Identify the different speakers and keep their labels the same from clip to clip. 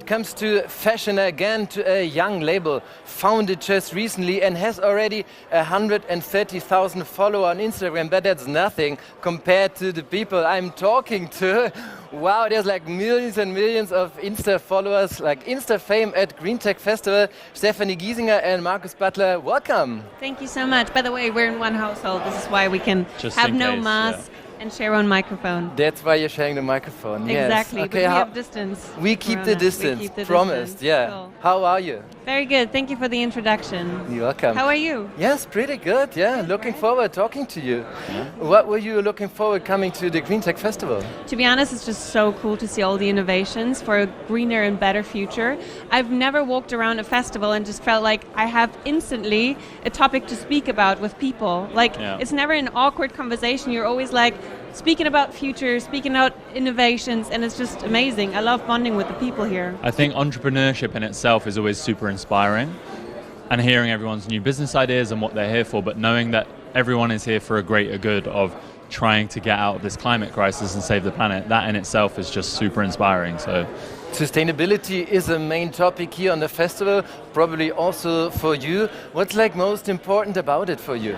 Speaker 1: comes to fashion again, to a young label founded just recently and has already 130,000 followers on Instagram, but that's nothing compared to the people I'm talking to. Wow, there's like millions and millions of Insta followers, like Insta fame at GreenTech Festival. Stefanie Giesinger and Marcus Butler, welcome.
Speaker 2: Thank you so much. By the way, we're in one household. This is why we can have no mask. And share one microphone.
Speaker 1: That's why you're sharing the microphone.
Speaker 2: Exactly,
Speaker 1: yes. Okay,
Speaker 2: but we have distance.
Speaker 1: We keep the distance, promised. Yeah.
Speaker 2: Cool.
Speaker 1: How are you?
Speaker 2: Very good. Thank you for the introduction.
Speaker 1: You're welcome.
Speaker 2: How are you?
Speaker 1: Yes, pretty good. Yeah,
Speaker 2: good,
Speaker 1: looking
Speaker 2: right?
Speaker 1: forward talking to you. Yeah. What were you looking forward coming to the GreenTech Festival?
Speaker 2: To be honest, it's just so cool to see all the innovations for a greener and better future. I've never walked around a festival and just felt like I have instantly a topic to speak about with people. It's never an awkward conversation. You're always like speaking about future, speaking about innovations, and it's just amazing. I love bonding with the people here.
Speaker 3: I think entrepreneurship in itself is always super inspiring, and hearing everyone's new business ideas and what they're here for, but knowing that everyone is here for a greater good of trying to get out of this climate crisis and save the planet, that in itself is just super inspiring. So,
Speaker 1: sustainability is a main topic here on the festival, probably also for you. What's like most important about it for you?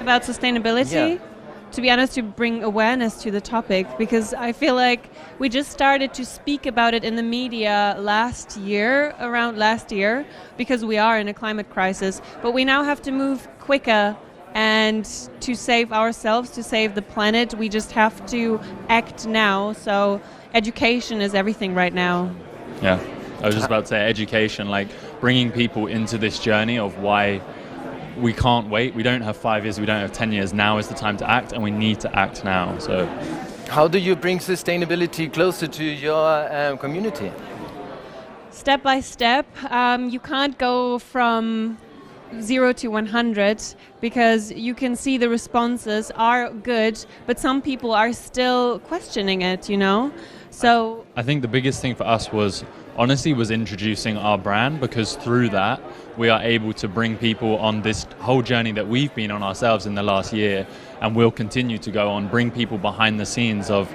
Speaker 2: About sustainability?
Speaker 1: Yeah.
Speaker 2: To be honest, to bring awareness to the topic, because I feel like we just started to speak about it in the media around last year, because we are in a climate crisis, but we now have to move quicker, and to save ourselves, to save the planet, we just have to act now. So education is everything right now.
Speaker 3: Yeah, I was just about to say education, like bringing people into this journey of why we can't wait. We don't have 5 years, we don't have 10 years. Now is the time to act, and we need to act now. So,
Speaker 1: how do you bring sustainability closer to your community?
Speaker 2: Step by step. You can't go from 0 to 100, because you can see the responses are good, but some people are still questioning it, you know? So
Speaker 3: I think the biggest thing for us was introducing our brand, because through that we are able to bring people on this whole journey that we've been on ourselves in the last year, and will continue to go on, bring people behind the scenes of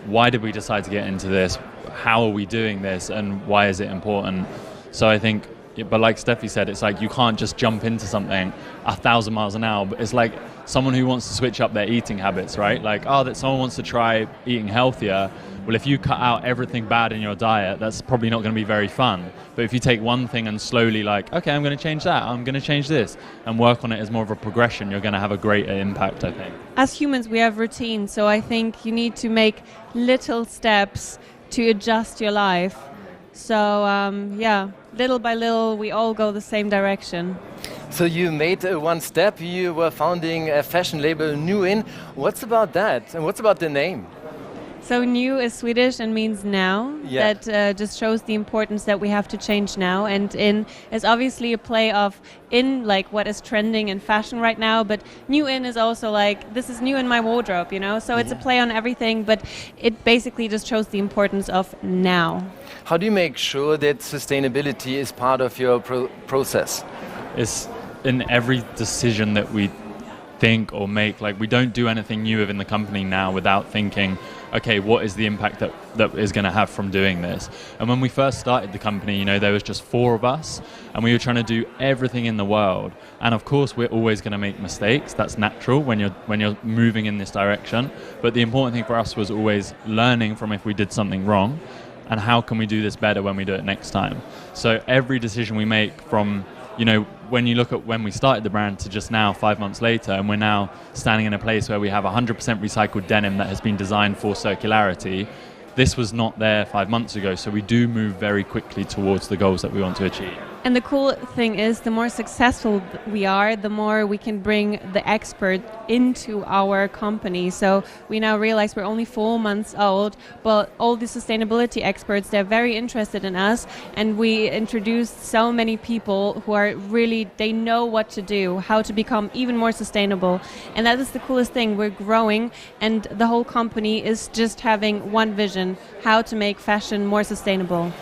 Speaker 3: why did we decide to get into this, how are we doing this, and why is it important. So I think, but like Steffi said, it's like you can't just jump into something 1,000 miles an hour, but it's like someone who wants to switch up their eating habits, right? Like, that someone wants to try eating healthier. Well, if you cut out everything bad in your diet, that's probably not going to be very fun. But if you take one thing and slowly okay, I'm going to change that, I'm going to change this, and work on it as more of a progression, you're going to have a greater impact, I think.
Speaker 2: As humans, we have routines, so I think you need to make little steps to adjust your life. So, little by little, we all go the same direction.
Speaker 1: So you made one step, you were founding a fashion label, NuIn. What's about that, and what's about the name?
Speaker 2: So new is Swedish and means now.
Speaker 1: Yeah.
Speaker 2: That just shows the importance that we have to change now. And in is obviously a play of in, like what is trending in fashion right now, but new in is also like, this is new in my wardrobe, you know? So it's a play on everything, but it basically just shows the importance of now.
Speaker 1: How do you make sure that sustainability is part of your process?
Speaker 3: It's in every decision that we think or make. Like, we don't do anything new within the company now without thinking, okay, what is the impact that is going to have from doing this? And when we first started the company, there was just 4 of us, and we were trying to do everything in the world. And of course, we're always going to make mistakes. That's natural when you're moving in this direction. But the important thing for us was always learning from if we did something wrong, and how can we do this better when we do it next time. So every decision we make, from when you look at when we started the brand to just now, 5 months later, and we're now standing in a place where we have 100% recycled denim that has been designed for circularity. This was not there 5 months ago, so we do move very quickly towards the goals that we want to achieve.
Speaker 2: And the cool thing is, the more successful we are, the more we can bring the expert into our company. So we now realize we're only 4 months old, but all the sustainability experts, they're very interested in us, and we introduced so many people who are really, they know what to do, how to become even more sustainable. And that is the coolest thing. We're growing, and the whole company is just having one vision, how to make fashion more sustainable.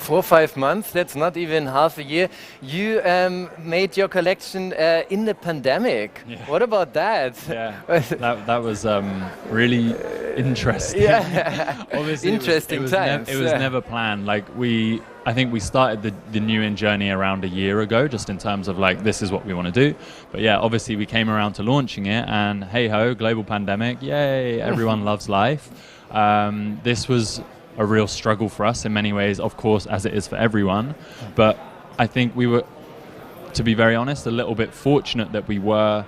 Speaker 1: 4 or 5 months, that's not even half a year. You made your collection in the pandemic.
Speaker 3: Yeah.
Speaker 1: What about that?
Speaker 3: Yeah, that was really interesting.
Speaker 1: Yeah.
Speaker 3: Obviously,
Speaker 1: Interesting times.
Speaker 3: It was never planned. Like I think we started the NuIn journey around a year ago, just in terms of like, this is what we want to do. But yeah, obviously we came around to launching it, and hey ho, global pandemic, yay, everyone loves life. This was a real struggle for us in many ways, of course, as it is for everyone. But I think we were, to be very honest, a little bit fortunate that we were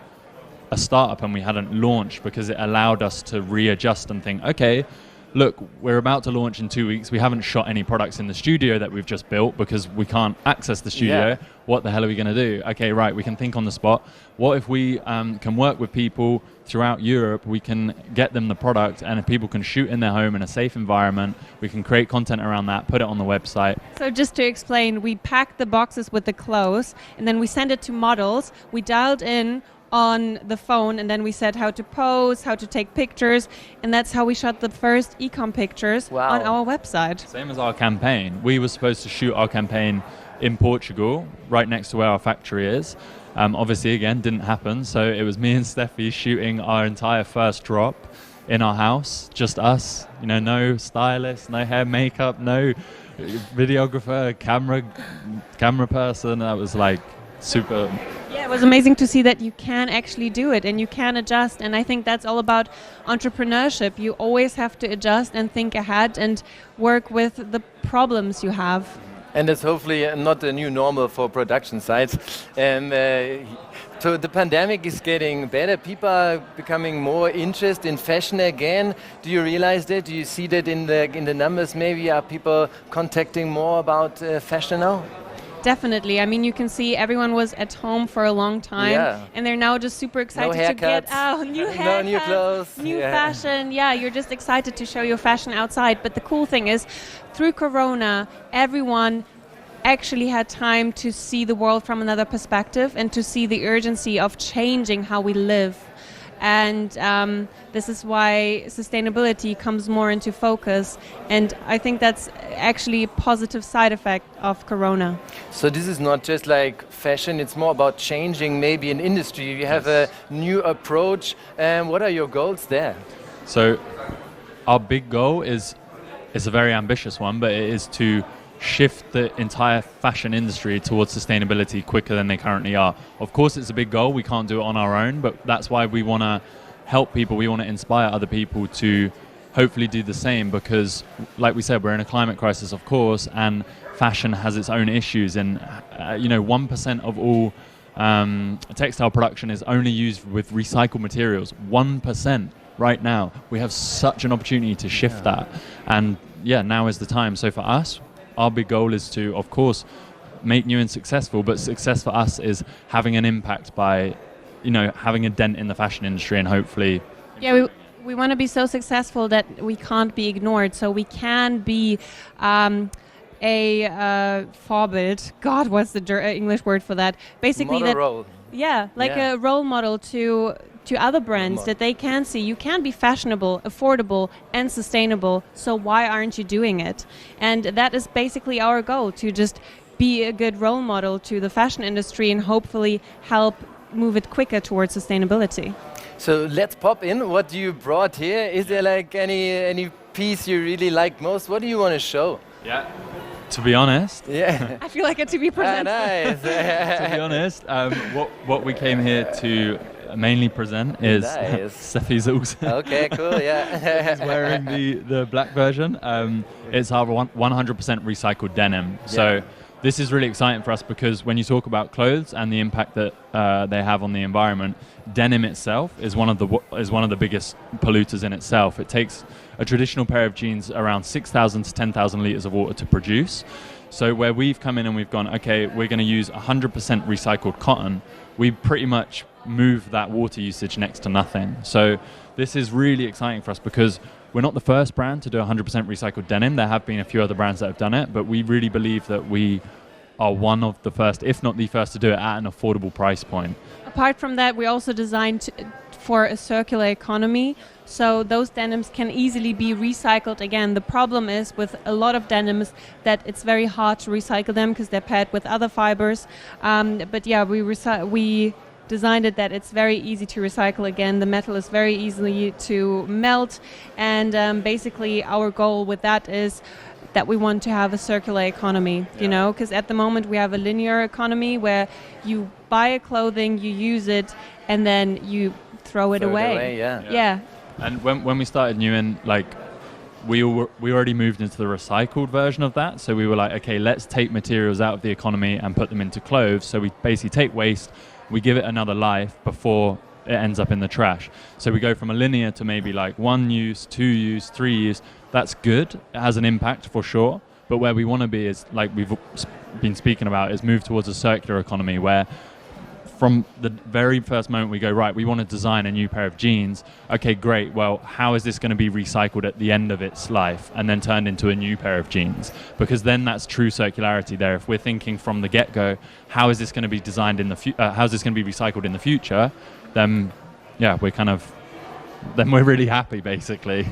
Speaker 3: a startup and we hadn't launched, because it allowed us to readjust and think, okay, look, we're about to launch in 2 weeks. We haven't shot any products in the studio that we've just built because we can't access the studio.
Speaker 1: Yeah.
Speaker 3: What the hell are we going to do? Okay, right, we can think on the spot. What if we can work with people throughout Europe? We can get them the product, and if people can shoot in their home in a safe environment, we can create content around that, put it on the website.
Speaker 2: So just to explain, we packed the boxes with the clothes, and then we sent it to models. We dialed in on the phone, and then we said how to pose, how to take pictures, and that's how we shot the first e-com pictures on our website.
Speaker 3: Same as our campaign. We were supposed to shoot our campaign in Portugal, right next to where our factory is. Obviously, again, didn't happen, so it was me and Steffi shooting our entire first drop in our house, just us, you know, no stylist, no hair, makeup, no videographer, camera person. That was like super.
Speaker 2: Yeah, it was amazing to see that you can actually do it and you can adjust, and I think that's all about entrepreneurship. You always have to adjust and think ahead and work with the problems you have.
Speaker 1: And it's hopefully not a new normal for production sites. So the pandemic is getting better. People are becoming more interested in fashion again. Do you realize that? Do you see that in the numbers? Maybe are people contacting more about fashion now?
Speaker 2: Definitely. I mean, you can see everyone was at home for a long time, and they're now just super excited to get out. New haircuts,
Speaker 1: no new clothes,
Speaker 2: new fashion. Yeah, you're just excited to show your fashion outside. But the cool thing is, through Corona, everyone actually had time to see the world from another perspective and to see the urgency of changing how we live. And this is why sustainability comes more into focus. And I think that's actually a positive side effect of Corona.
Speaker 1: So this is not just like fashion, it's more about changing maybe an industry. You have a new approach. What are your goals there?
Speaker 3: So our big goal is a very ambitious one, but it is to shift the entire fashion industry towards sustainability quicker than they currently are. Of course, it's a big goal. We can't do it on our own, but that's why we want to help people. We want to inspire other people to hopefully do the same, because like we said, we're in a climate crisis, of course, and fashion has its own issues. And 1% of all textile production is only used with recycled materials. 1% right now. We have such an opportunity to shift that. And yeah, now is the time. So for us, our big goal is to, of course, make NuIn successful, but success for us is having an impact by, having a dent in the fashion industry, and hopefully.
Speaker 2: Yeah, we want to be so successful that we can't be ignored. So we can be a Vorbild. God, what's the English word for that? Basically,
Speaker 1: role.
Speaker 2: Yeah, a role model to other brands that they can see. You can be fashionable, affordable, and sustainable, so why aren't you doing it? And that is basically our goal, to just be a good role model to the fashion industry and hopefully help move it quicker towards sustainability.
Speaker 1: So let's pop in what you brought here. Is there like any piece you really like most? What do you want to show?
Speaker 3: Yeah. To be honest,
Speaker 2: I feel like a TV presenter.
Speaker 1: Nice.
Speaker 3: To be honest, what we came here to mainly present is Steffi's also.
Speaker 1: Okay, cool. Yeah.
Speaker 3: He's wearing the black version. It's our 100% recycled denim. So this is really exciting for us, because when you talk about clothes and the impact that they have on the environment, denim itself is one of the biggest polluters in itself. It takes a traditional pair of jeans around 6,000 to 10,000 liters of water to produce. So where we've come in and we've gone, okay, we're going to use 100% recycled cotton, we pretty much move that water usage next to nothing. So this is really exciting for us, because we're not the first brand to do 100% recycled denim. There have been a few other brands that have done it, but we really believe that we are one of the first, if not the first, to do it at an affordable price point.
Speaker 2: Apart from that, we also designed for a circular economy. So those denims can easily be recycled again. The problem is with a lot of denims that it's very hard to recycle them because they're paired with other fibers. But yeah, we designed it that it's very easy to recycle again. The metal is very easy to melt, and basically our goal with that is that we want to have a circular economy, you know, because at the moment we have a linear economy where you buy a clothing, you use it, and then you throw it away. Yeah.
Speaker 3: And when we started NuIn, like we already moved into the recycled version of that. So we were like, okay, let's take materials out of the economy and put them into clothes. So we basically take waste, we give it another life before it ends up in the trash. So we go from a linear to maybe like 1 use, 2 use, 3 use. That's good. It has an impact for sure. But where we want to be is, like we've been speaking about, is move towards a circular economy where from the very first moment we go, right, we want to design a new pair of jeans. Okay, great. Well, how is this going to be recycled at the end of its life and then turned into a new pair of jeans? Because then that's true circularity there. If we're thinking from the get-go, how is this going to be designed in the how is this going to be recycled in the future? Then, yeah, then we're really happy, basically.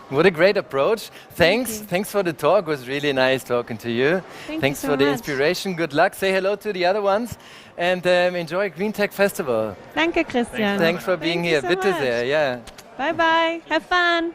Speaker 1: What a great approach. Thanks for the talk. It was really nice talking to you. Thanks
Speaker 2: you so
Speaker 1: for the
Speaker 2: much.
Speaker 1: Inspiration. Good luck. Say hello to the other ones and enjoy GreenTech Festival.
Speaker 2: Danke, Christian.
Speaker 1: Thanks for being here.
Speaker 2: Thank you so
Speaker 1: Bitte sehr. Yeah.
Speaker 2: Bye bye. Have fun.